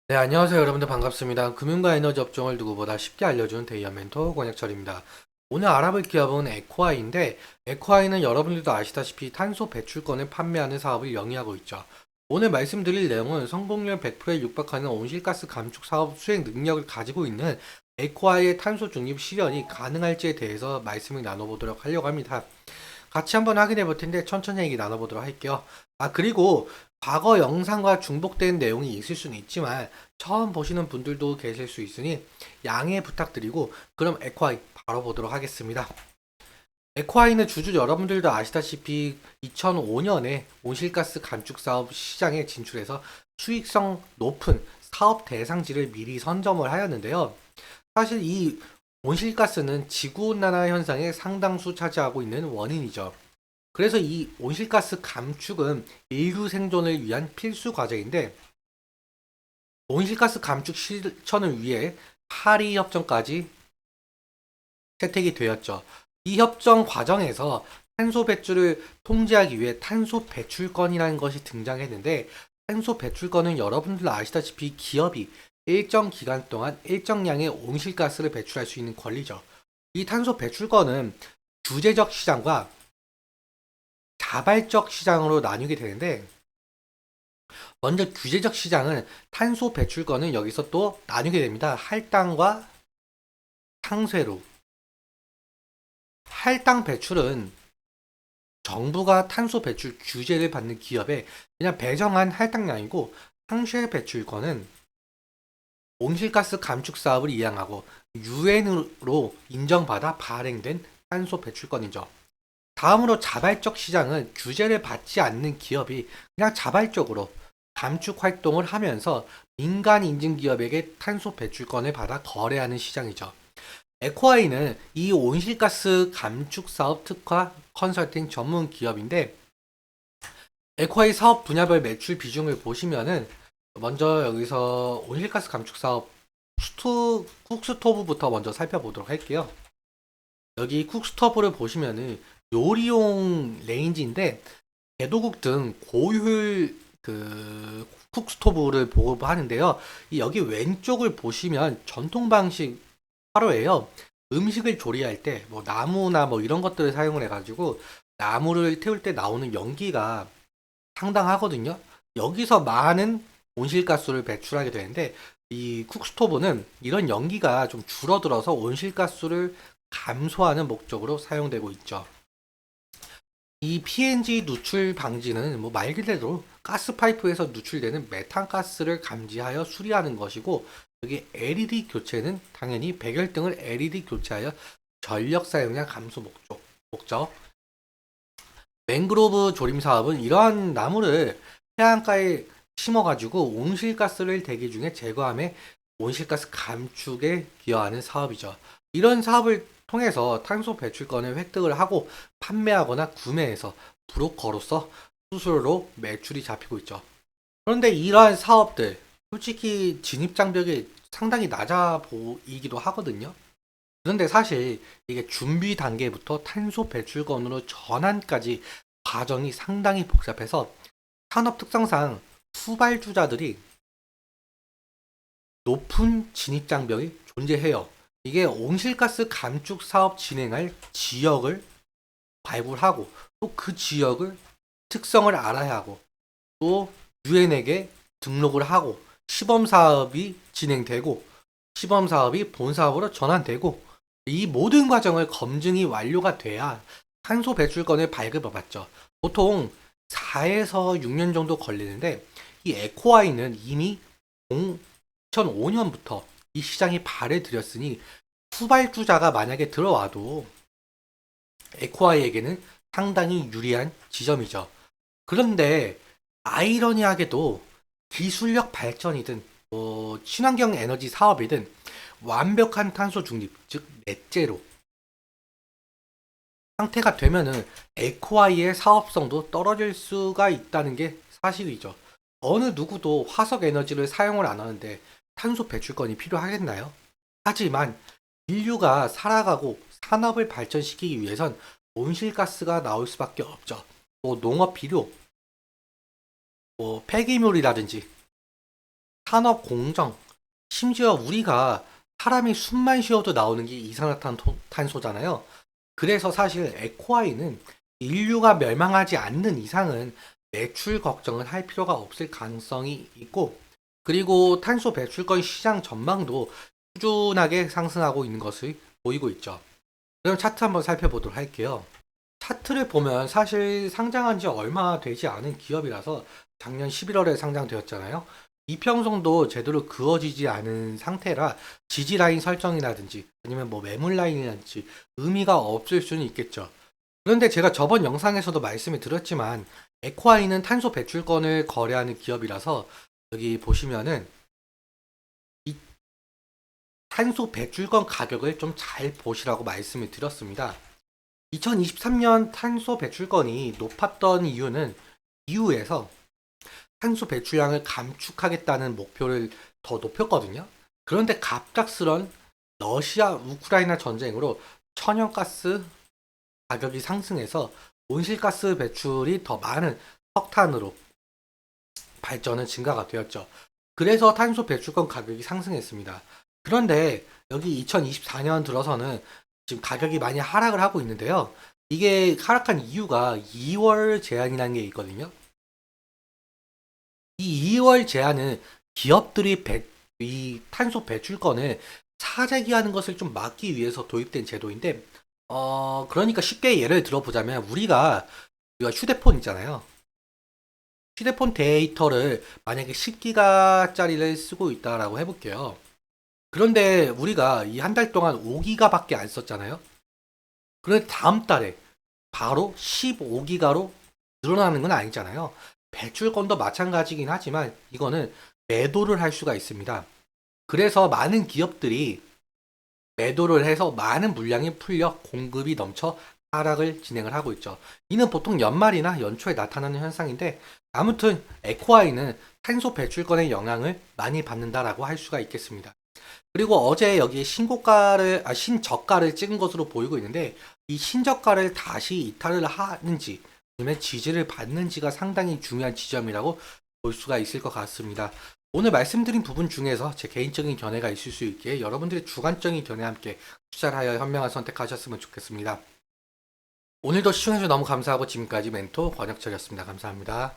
네, 안녕하세요. 여러분들 반갑습니다. 금융과 에너지 업종을 누구보다 쉽게 알려주는 데이아 멘토 권혁철입니다. 오늘 알아볼 기업은 에코아이인데, 에코아이는 여러분들도 아시다시피 탄소 배출권을 판매하는 사업을 영위하고 있죠. 오늘 말씀드릴 내용은 성공률 100%에 육박하는 온실가스 감축 사업 수행 능력을 가지고 있는 에코아이의 탄소 중립 실현이 가능할지에 대해서 말씀을 나눠보도록 하려고 합니다. 같이 한번 확인해 볼 텐데 천천히 얘기 나눠보도록 할게요. 그리고 과거 영상과 중복된 내용이 있을 수는 있지만 처음 보시는 분들도 계실 수 있으니 양해 부탁드리고 그럼 에코아이 바로 보도록 하겠습니다. 에코아이는 주주 여러분들도 아시다시피 2005년에 온실가스 감축 사업 시장에 진출해서 수익성 높은 사업 대상지를 미리 선점을 하였는데요. 사실 이 온실가스는 지구온난화 현상의 상당수 차지하고 있는 원인이죠. 그래서 이 온실가스 감축은 인류 생존을 위한 필수 과제인데 온실가스 감축 실천을 위해 파리 협정까지 채택이 되었죠. 이 협정 과정에서 탄소 배출을 통제하기 위해 탄소 배출권이라는 것이 등장했는데 탄소 배출권은 여러분들 아시다시피 기업이 일정 기간 동안 일정량의 온실가스를 배출할 수 있는 권리죠. 이 탄소 배출권은 규제적 시장과 자발적 시장으로 나뉘게 되는데 먼저 규제적 시장은 탄소 배출권은 여기서 또 나뉘게 됩니다. 할당과 상쇄로. 할당 배출은 정부가 탄소 배출 규제를 받는 기업에 그냥 배정한 할당량이고 상쇄 배출권은 온실가스 감축 사업을 이행하고 유엔으로 인정받아 발행된 탄소 배출권이죠. 다음으로 자발적 시장은 규제를 받지 않는 기업이 그냥 자발적으로 감축 활동을 하면서 민간 인증 기업에게 탄소 배출권을 받아 거래하는 시장이죠. 에코아이는 이 온실가스 감축 사업 특화 컨설팅 전문 기업인데 에코아이 사업 분야별 매출 비중을 보시면은 먼저 여기서 온실가스 감축 사업 쿡스토브부터 먼저 살펴보도록 할게요. 여기 쿡스토브를 보시면은 요리용 레인지인데 개도국 등 고효율 쿡스토브를 보급하는데요. 이 여기 왼쪽을 보시면 전통 방식 화로예요. 음식을 조리할 때 뭐 나무나 뭐 이런 것들을 사용을 해가지고 나무를 태울 때 나오는 연기가 상당하거든요. 여기서 많은 온실가스를 배출하게 되는데 이 쿡스토브는 이런 연기가 좀 줄어들어서 온실가스를 감소하는 목적으로 사용되고 있죠. 이 PNG 누출 방지는 뭐 말 그대로 가스파이프에서 누출되는 메탄가스를 감지하여 수리하는 것이고 여기 LED 교체는 당연히 백열등을 LED 교체하여 전력 사용량 감소 목적. 맹그로브 조림 사업은 이러한 나무를 해안가에 심어가지고 온실가스를 대기 중에 제거함에 온실가스 감축에 기여하는 사업이죠. 이런 사업을 통해서 탄소 배출권을 획득을 하고 판매하거나 구매해서 브로커로서 수수료로 매출이 잡히고 있죠. 그런데 이러한 사업들 솔직히 진입 장벽이 상당히 낮아 보이기도 하거든요. 그런데 사실 이게 준비 단계부터 탄소 배출권으로 전환까지 과정이 상당히 복잡해서 산업 특성상 후발주자들이 높은 진입 장벽이 존재해요. 이게 온실가스 감축 사업 진행할 지역을 발굴하고 또 그 지역을 특성을 알아야 하고 또 유엔에게 등록을 하고 시범 사업이 진행되고 시범 사업이 본 사업으로 전환되고 이 모든 과정을 검증이 완료가 돼야 탄소 배출권을 발급을 받죠. 보통 4에서 6년 정도 걸리는데 이 에코아이는 이미 2005년부터 이 시장이 발을 들였으니 후발주자가 만약에 들어와도 에코아이에게는 상당히 유리한 지점이죠. 그런데 아이러니하게도 기술력 발전이든 친환경 에너지 사업이든 완벽한 탄소 중립, 즉 넷제로 상태가 되면은 에코아이의 사업성도 떨어질 수가 있다는 게 사실이죠. 어느 누구도 화석 에너지를 사용을 안 하는데 탄소 배출권이 필요하겠나요? 하지만 인류가 살아가고 산업을 발전시키기 위해선 온실가스가 나올 수밖에 없죠. 뭐 농업 비료, 뭐 폐기물이라든지 산업 공정, 심지어 우리가 사람이 숨만 쉬어도 나오는 게 이산화탄소잖아요. 그래서 사실 에코아이는 인류가 멸망하지 않는 이상은 매출 걱정을 할 필요가 없을 가능성이 있고, 그리고 탄소 배출권 시장 전망도 꾸준하게 상승하고 있는 것을 보이고 있죠. 그럼 차트 한번 살펴보도록 할게요. 차트를 보면 사실 상장한 지 얼마 되지 않은 기업이라서 작년 11월에 상장되었잖아요. 이평선도 제대로 그어지지 않은 상태라 지지 라인 설정이라든지 아니면 뭐 매물 라인이라든지 의미가 없을 수는 있겠죠. 그런데 제가 저번 영상에서도 말씀을 드렸지만 에코아이는 탄소 배출권을 거래하는 기업이라서 여기 보시면은 이 탄소 배출권 가격을 좀 잘 보시라고 말씀을 드렸습니다. 2023년 탄소 배출권이 높았던 이유는 EU에서 탄소 배출량을 감축하겠다는 목표를 더 높였거든요. 그런데 갑작스런 러시아 우크라이나 전쟁으로 천연가스 가격이 상승해서 온실가스 배출이 더 많은 석탄으로 발전은 증가가 되었죠. 그래서 탄소 배출권 가격이 상승했습니다. 그런데 여기 2024년 들어서는 지금 가격이 많이 하락을 하고 있는데요. 이게 하락한 이유가 2월 제한이라는 게 있거든요. 이 2월 제한은 기업들이 이 탄소 배출권을 사재기하는 것을 좀 막기 위해서 도입된 제도인데, 그러니까 쉽게 예를 들어보자면 우리가 휴대폰 있잖아요. 휴대폰 데이터를 만약에 10기가짜리를 쓰고 있다라고 해볼게요. 그런데 우리가 이 한 달 동안 5기가밖에 안 썼잖아요. 그런데 다음 달에 바로 15기가로 늘어나는 건 아니잖아요. 배출권도 마찬가지긴 하지만 이거는 매도를 할 수가 있습니다. 그래서 많은 기업들이 매도를 해서 많은 물량이 풀려 공급이 넘쳐 하락을 진행을 하고 있죠. 이는 보통 연말이나 연초에 나타나는 현상인데, 아무튼 에코아이는 탄소 배출권의 영향을 많이 받는다라고 할 수가 있겠습니다. 그리고 어제 여기 신저가를 찍은 것으로 보이고 있는데, 이 신저가를 다시 이탈을 하는지 아니면 지지를 받는지가 상당히 중요한 지점이라고 볼 수가 있을 것 같습니다. 오늘 말씀드린 부분 중에서 제 개인적인 견해가 있을 수 있게 여러분들의 주관적인 견해와 함께 투자를 하여 현명한 선택하셨으면 좋겠습니다. 오늘도 시청해주셔서 너무 감사하고 지금까지 멘토 권혁철이었습니다. 감사합니다.